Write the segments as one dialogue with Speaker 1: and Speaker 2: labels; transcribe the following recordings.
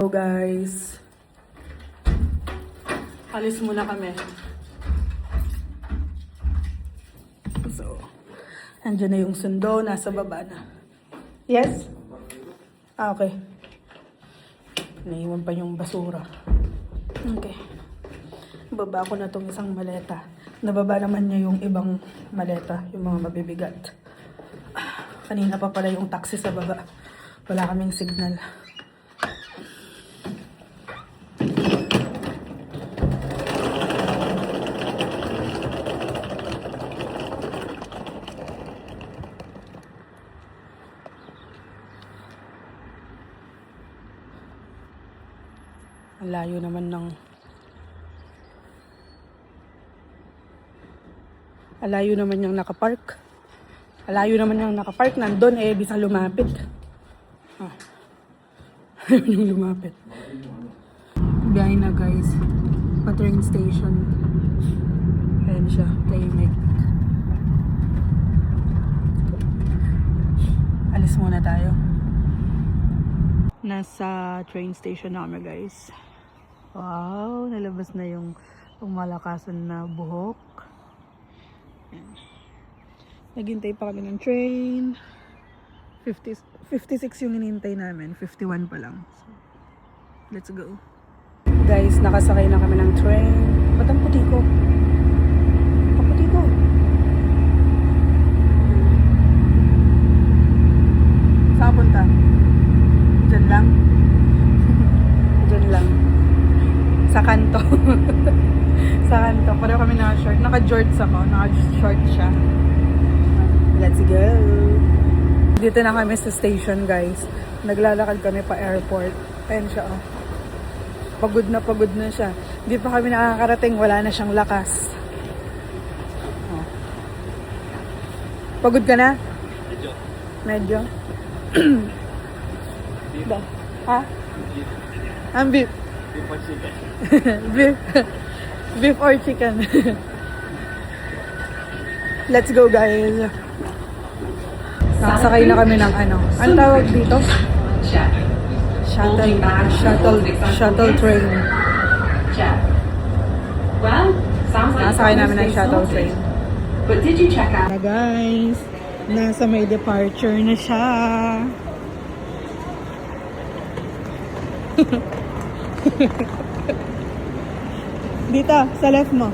Speaker 1: So guys, alis muna kami. So, andyan na yung sundo, nasa baba na. Yes? Okay. Naiwan pa yung basura. Okay. Baba ko na tong isang maleta. Nababa naman niya yung ibang maleta, yung mga mabibigat. Kanina pa pala yung taxi sa baba. Wala kaming signal. Ang layo naman ng... Alayo naman yung nakapark. Alayo naman yung nakapark. Nandun eh, bisa lumapit. Ah. Ayaw yung lumapit. Biyahe na guys. Pa train station. Ayan siya. Playmac. Alis muna tayo. Nasa train station na kami guys. Wow, nalabas na yung malakasan na buhok. Naghintay pa kami ng train. 56 yung hinintay namin. 51 pa lang. So, let's go. Guys, nakasakay na kami ng train. Ba't ang puti ko? Ang puti ko. Saan punta? Diyan lang? Diyan lang. Sa kanto. Sa kanto. Pareho kami naka-short. Naka-jorts ako. Naka-short siya. Let's go. Dito na kami sa station guys. Naglalakad kami pa airport. Ayan siya oh. Pagod na siya. Di pa kami nakakarating. Wala na siyang lakas. Oh. Pagod ka na? Medyo. Ba? Ha? Ang beef.
Speaker 2: Beef or chicken?
Speaker 1: Beef or chicken. Let's go guys. Nakasakay na kami ng ano. Ang tawag dito? Shuttle train. Nakasakay namin ng shuttle train.
Speaker 3: But did you check out?
Speaker 1: Guys, nasa may departure na siya. Dito, sa left mo.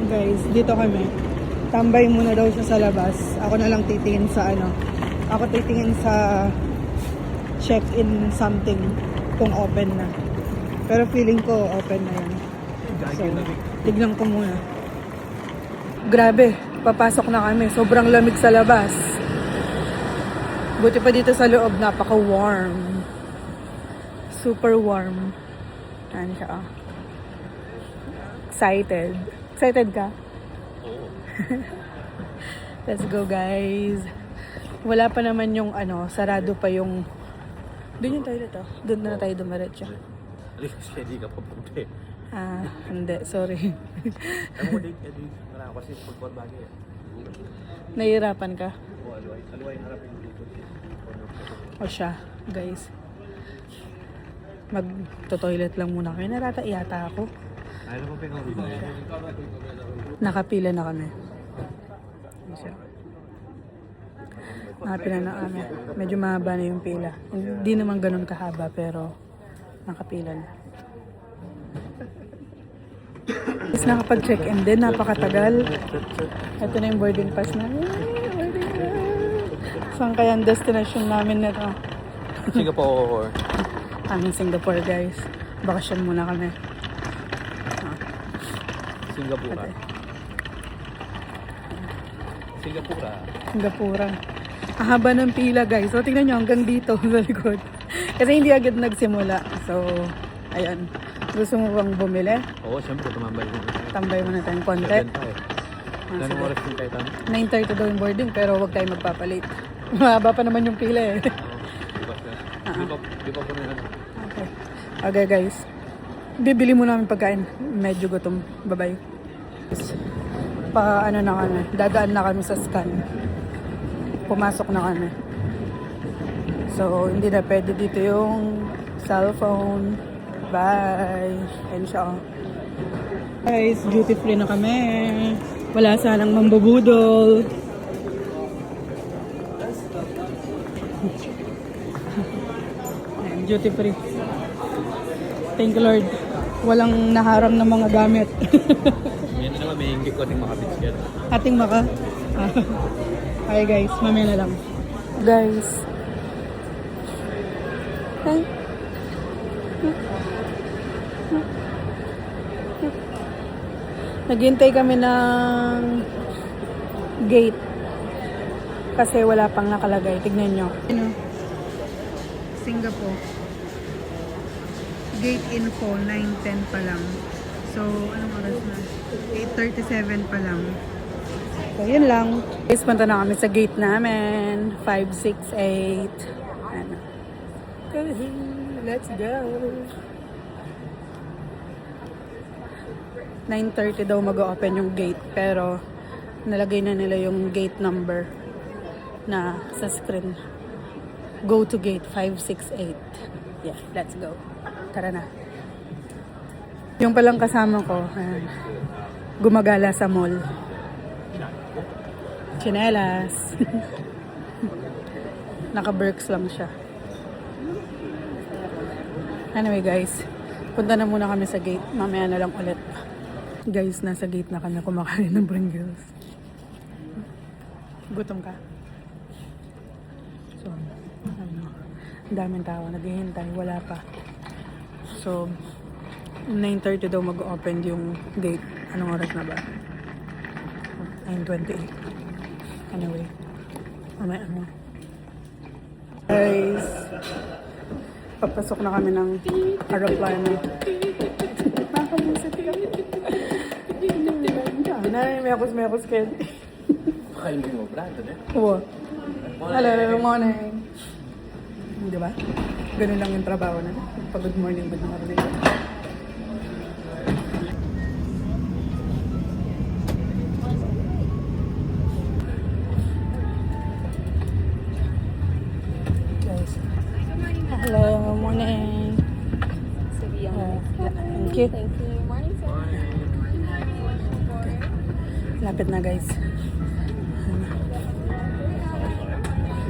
Speaker 1: Guys, dito kami. Tambay muna daw siya sa labas. Ako na lang titingin sa ano. Ako titingin sa check-in something kung open na. Pero feeling ko open na yan. So, tignan ko muna. Grabe, papasok na kami. Sobrang lamig sa labas. Buti pa dito sa loob, napaka-warm. Super warm. Ano siya, oh. Excited. Excited ka?
Speaker 2: Oo.
Speaker 1: Let's go, guys. Wala pa naman yung, ano, sarado pa yung... Doon yung toilet, oh. Doon na tayo dumiretso.
Speaker 2: Alis, hindi ka papunta eh.
Speaker 1: Ah, hindi. Sorry.
Speaker 2: Alam mo, date, wala ako kasi pagpapagay eh.
Speaker 1: Nahihirapan ka?
Speaker 2: Oo, aluway harapin dito.
Speaker 1: O siya, guys. Mag-toilet lang muna kayo. Narata yata ako.
Speaker 2: Ayaw mo pa yung
Speaker 1: Nakapila na kami. Nakapila na kami. Medyo mahaba na yung pila. Hindi naman ganun kahaba pero nakapila na. Tapos nakapag-check-in din. Napakatagal. Ito na yung boarding pass na. Saan kaya ang destination namin nito?
Speaker 2: Singapore.
Speaker 1: Aming Singapore guys. Bakasyon muna kami.
Speaker 2: Singapura.
Speaker 1: Singapura. Ang haba ng pila guys. So tingnan nyo hanggang dito sa likod. Kasi hindi agad nagsimula. So, ayan. Gusto mo bang bumili?
Speaker 2: Oo, siyempre tumambay mo.
Speaker 1: Tambay mo na tayong konti.
Speaker 2: 7 pa eh. Anong oras yung kayo tayo?
Speaker 1: 9:30 daw yung boarding pero huwag tayo magpapalit. Mahaba pa naman yung pila eh.
Speaker 2: Di ba po na yan?
Speaker 1: Okay. Okay guys. Bibili muna namin pagkain. Medyo gutom. Bye-bye. Pa ano na kami. Dadaan na kami sa scan. pumasok na kami. So, hindi na pwede dito yung cellphone. Bye! And siya. Guys, duty free na kami. Wala sanang mambubudol. Ayan, duty free. Thank you, Lord. Walang naharang na mga gamit.
Speaker 2: Yan na naman, may hinggit ko ating makabits ka.
Speaker 1: Ating maka. Hi guys, mamaya na lang. Guys. Hi. Naghintay kami ng gate. Kasi wala pang nakalagay. Tignan nyo. Ano? Singapore. Gate info, 9:10 pa lang. So, anong oras na? 8:37 pa lang. So, yun lang. Guys, punta na kami sa gate namin. 568. Ano? Let's go. 9:30 daw mag-open yung gate. Pero, nalagay na nila yung gate number na sa screen. Go to gate 568. Yeah, let's go. Tara na. Yung palang kasama ko, ayan, gumagala sa mall. Chinelas. Naka-Berks lang siya. Anyway guys, punta na muna kami sa gate. Mamaya na lang ulit. Guys, nasa gate na kami kumakain ng Pringles. Gutom ka? So, ano, ang daming tao. Naghihintay. Wala pa. So, 9:30 daw mag-open yung gate. Anong oras na ba? 9:28. Anyway. Mamaya ano. Guys, papasok na kami ng aeroplano. Makamusap kami. Nanay, may akos kayo.
Speaker 2: Pakainin mo, Brad.
Speaker 1: Oo. Hello, morning. Di ba? Ganun lang yung trabaho na. Pag good morning, good morning. Guys. Hello, morning. Thank you.
Speaker 4: Thank you. Morning, sir.
Speaker 1: Lapit na guys.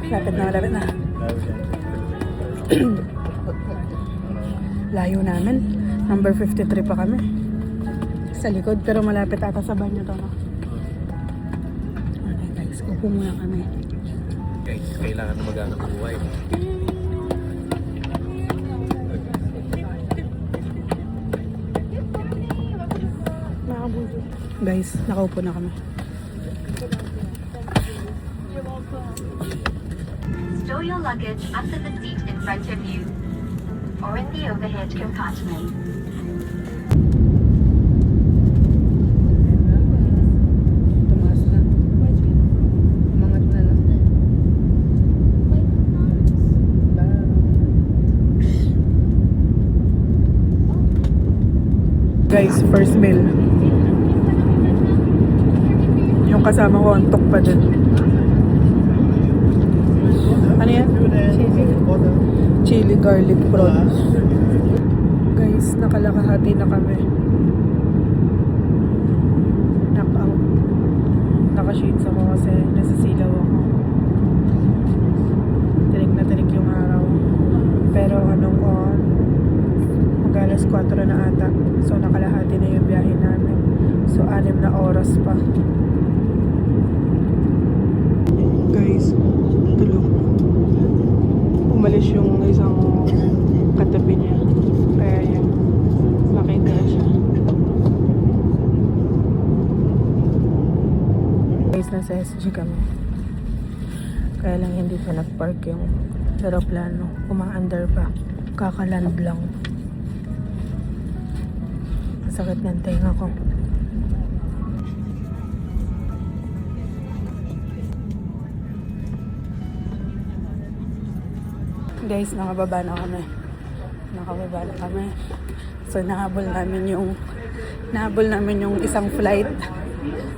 Speaker 1: Lapit na. Layo namin. Number 53 pa kami. Sa likod, pero malapit ata sa banyo to, no? Okay guys, upo muna kami.
Speaker 2: Guys, kailangan na mag-anong buhay.
Speaker 1: Guys, nakaupo na kami.
Speaker 3: Store your luggage under the seat in front of you or in the overhead compartment.
Speaker 1: Tumaas na. Umangat na na. Guys, first meal. Yung kasama ko, antok pa din. Ano yan? Chili garlic prawns. Guys, nakalakahati na kami. Knock out. Naka-sheets ako kasi nasisilaw ako. Tinik na tinik yung araw. Pero anong on? Mag-alas 4 na ata. So nakalahati na yung biyahe namin. So 6 na oras pa. Guys, tulog. Umalis yung isang katabi niya. Kaya yan, nakita siya. Guys, nasa SG kami. Kaya lang hindi pa nag-park yung aeroplano. Uma-under pa. Kakaland lang. Masakit ng tenga ko. Guys, nakababa na kami. So, nahabol namin yung isang flight.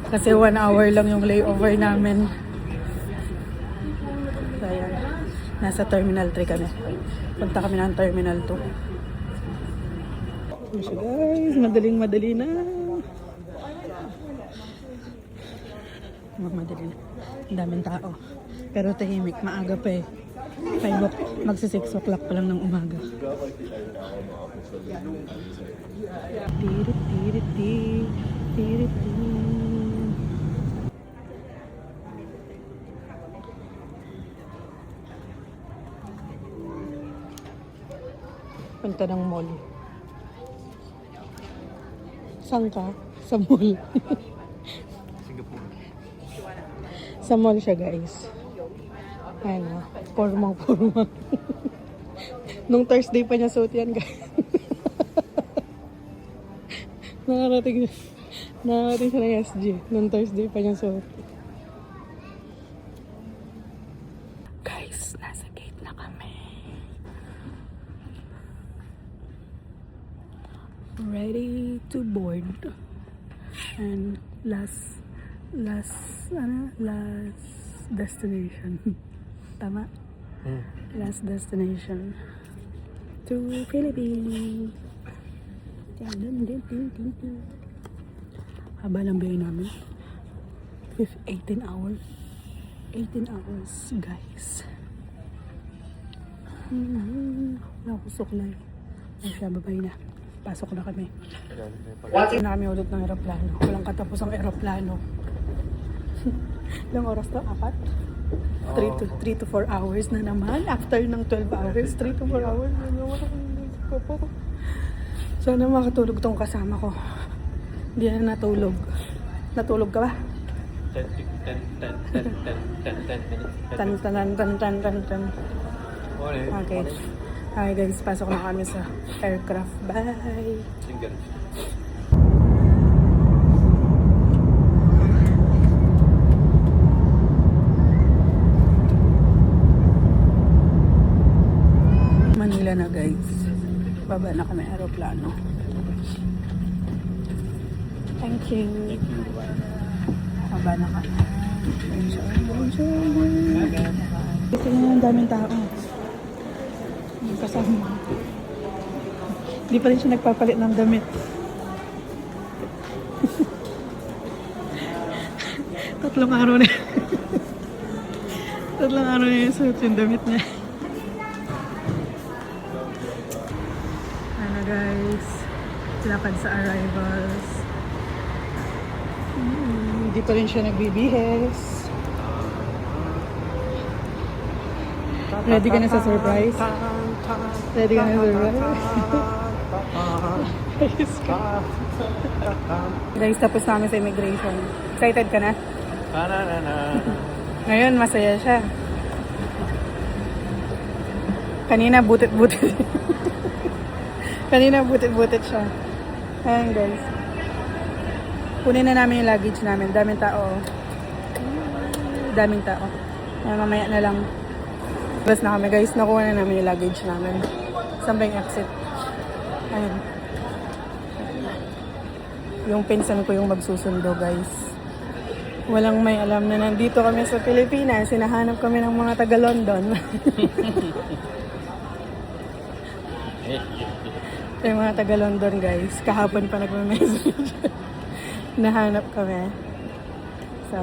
Speaker 1: Kasi 1 hour lang yung layover namin. Nasa Terminal 3 kami. Punta kami ng Terminal 2. Ayan siya guys, madaling-madali na. Madali na. Ang daming tao. Pero tahimik, maaga pa eh. 5 magsi-6 o'clock pa lang ng umaga. Tirit, tirit, tirit, tirit, tirit. Punta ng mall. Saan ka? Sa mall.
Speaker 2: Singapore.
Speaker 1: Sa mall siya guys. Ayun o. Pormang. Nung Thursday pa niya suot yan guys. Nakarating siya ng SG. Nung Thursday pa niya suot. Guys, nasa gate na kami. Ready to board. And last destination. Tama? Last destination to Philippines. Haba lang biyahe namin. 18 hours. 18 hours, guys. Wala ko suklay. Ay siya, babay na. Pasok na kami. Pasok na kami ulit ng aeroplano. Walang katapos ang aeroplano. Ilang oras to? 4? 3 to 4 hours na naman. After ng 12 hours, 3 to 4 hours. Sana makatulog tong kasama ko. Hindi na natulog. Natulog ka ba?
Speaker 2: 10 minutes.
Speaker 1: Okay. Okay guys, pasok na kami sa aircraft. Bye!
Speaker 2: Single. Manila na guys. Baba na kami aeroplano. Thank you. Baba na kami. Ito na ang daming tao. Yung kasama. Hindi pa rin siya nagpapalit ng damit. Tatlong araw na. Tatlong araw na yung suot yung damit niya. Ano guys, lakad sa arrivals. Hindi pa rin siya nagbibihis. Ready ka na sa surprise? Ready ka na sa surprise? Guys, tapos namin sa immigration. Excited ka na? Ngayon, masaya siya. Kanina, butit-butit. Kanina, butit-butit siya. Ayan, guys. Kunin na namin yung luggage namin. Daming tao. Daming tao. Ayan, mamaya na lang. Bas na kami, guys. Nakuha na namin yung luggage namin. Saan ba yung exit? Ayan. Yung pinsan ko yung magsusundo, guys. Walang may alam na nandito kami sa Pilipinas. Sinahanap kami ng mga taga-London. Yung mga taga-London, guys. Kahapon pa nagme-message. Nahanap kami. So,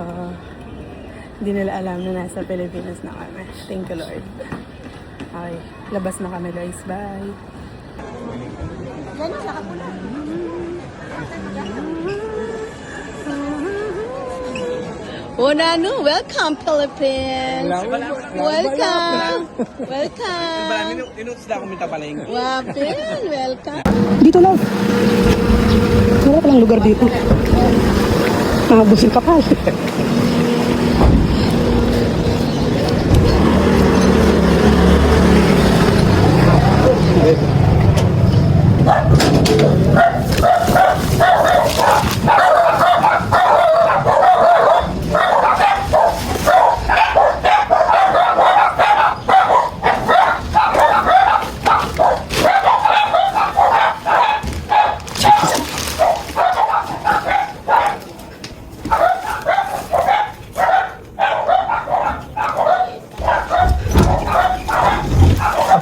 Speaker 2: hindi nila alam na nasa Pilipinas na kami. Thank you, Lord. Okay, labas na kami, guys. Bye!
Speaker 4: Nanu, welcome Philippines. Welcome. Welcome.
Speaker 2: Inutos na ako minta paling.
Speaker 4: Wapin, welcome.
Speaker 1: Dito lang! Wala palang lugar dito. Nakabusin ka pa.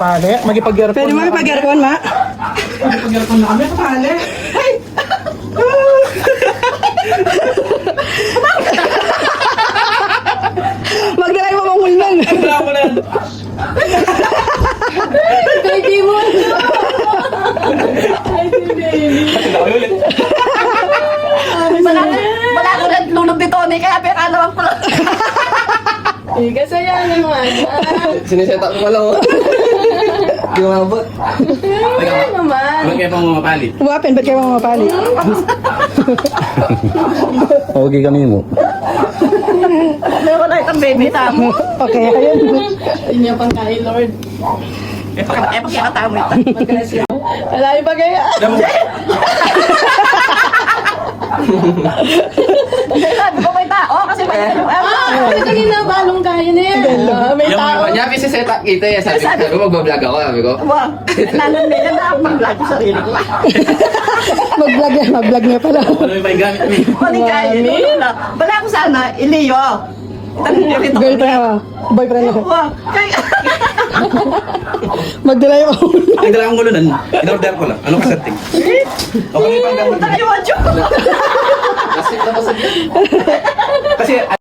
Speaker 2: Kapali? Magipag-earphone
Speaker 1: Pwede mo ipag-aircon, ma?
Speaker 2: Magipag-earphone na kami, kapali.
Speaker 1: Magdalay mo mong ulman.
Speaker 2: Wala mo na.
Speaker 4: Baby mo.
Speaker 2: Ulit.
Speaker 4: Wala ko lang tulog ni Tony, kaya pinakalawan ko lang. Eh, kasi yan naman.
Speaker 5: Siniseta ko lang. Di ko mabot.
Speaker 4: Yan naman.
Speaker 5: Huwag kayo pang mamapali.
Speaker 1: Wapin, ba't kayo mamapali?
Speaker 5: Okay kami mo.
Speaker 4: Meron na itong baby tamo.
Speaker 1: Okay, ayun.
Speaker 4: Hindi niya pang kay Lord. Pagkakata mo ito. Wala yung bagay. Sabi ko may tao kasi may ito ginabalong kaya na yan. May tao.
Speaker 5: Niya, siniseta kita eh. Sabi ko, magbablog ako. Sabi ko,
Speaker 4: Wow. Nanan nila na ako mag-vlog sa sarili ko.
Speaker 1: Mag-vlog niya pala.
Speaker 5: ano yung may gamit mo?
Speaker 4: Maling kaya. Wala ko sana, iliyo.
Speaker 1: Girlfriend mo. Boyfriend mo.
Speaker 4: Wow. Kaya.
Speaker 1: Magdalay mo.
Speaker 5: Ang dala kong gulunan. In-order ko lang. Ano ka setting? Okay, pang gamit.
Speaker 4: Tayo, Wacho.
Speaker 5: Plastic na pa sa Kasi